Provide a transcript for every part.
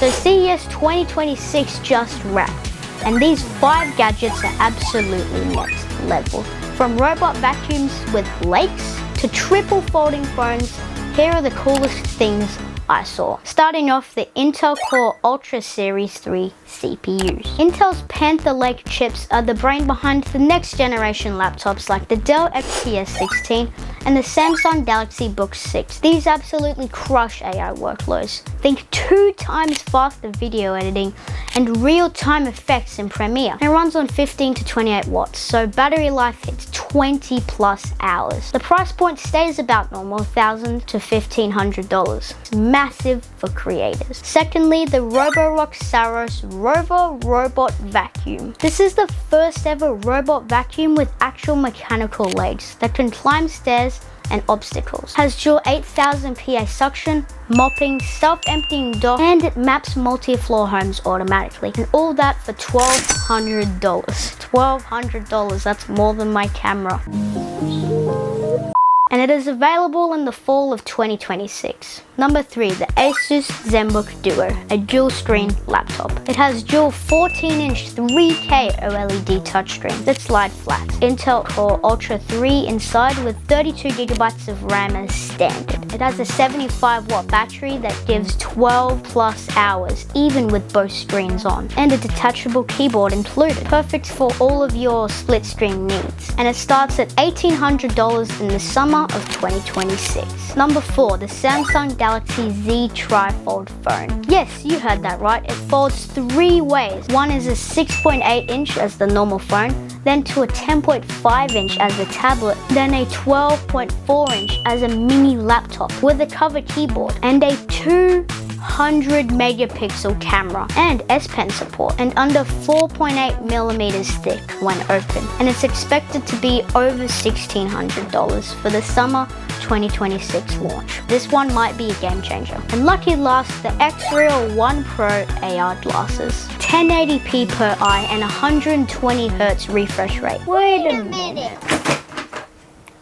So CES 2026 just wrapped, and these 5 gadgets are absolutely next level. From robot vacuums with lakes to triple folding phones, here are the coolest things I saw. Starting off, the Intel Core Ultra Series 3 CPUs. Intel's Panther Lake chips are the brain behind the next generation laptops like the Dell XPS 16 and the Samsung Galaxy Book 6. These absolutely crush AI workloads. Think 2 times faster video editing and real-time effects in Premiere. It runs on 15 to 28 watts, so battery life hits 20 plus hours. The price point stays about normal, $1,000 to $1,500. It's massive for creators. Secondly, the Roborock Saros Rover robot vacuum. This is the first ever robot vacuum with actual mechanical legs that can climb stairs and obstacles. Has dual 8000 PA suction, mopping, self-emptying dock, and it maps multi-floor homes automatically. And all that for $1,200. $1,200, that's more than my camera. And it is available in the fall of 2026. Number 3, the Asus Zenbook Duo, a dual screen laptop. It has dual 14-inch 3K OLED touchscreen that slide flat. Intel Core Ultra 3 inside with 32GB of RAM as standard. It has a 75-watt battery that gives 12 plus hours, even with both screens on. And a detachable keyboard included. Perfect for all of your split screen needs. And it starts at $1,800 in the summer of 2026. Number 4, the Samsung Galaxy Z TriFold phone. Yes, you heard that right. It folds 3 ways. One is a 6.8 inch as the normal phone, then to a 10.5 inch as a tablet, then a 12.4 inch as a mini laptop with a cover keyboard and a 200 megapixel camera and S Pen support, and under 4.8 millimeters thick when open. And it's expected to be over $1,600 for the summer 2026 launch. This one might be a game changer. And lucky last, the Xreal 1 Pro AR glasses. 1080p per eye and 120Hz refresh rate. Wait a minute.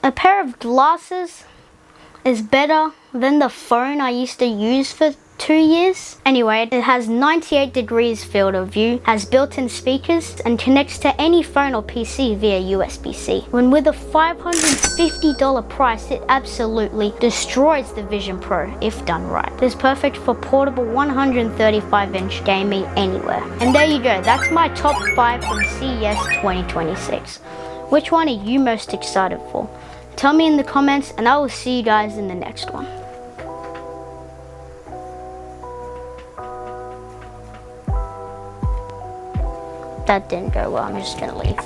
A pair of glasses is better than the phone I used to use for 2 years. Anyway, it has 98 degrees field of view, has built-in speakers, and connects to any phone or PC via USB-C. When with a $550 price, it absolutely destroys the Vision Pro if done right. It is perfect for portable 135-inch gaming anywhere. And there you go, that's my top 5 from CES 2026. Which one are you most excited for? Tell me in the comments, and I will see you guys in the next one. That didn't go well, I'm just gonna leave.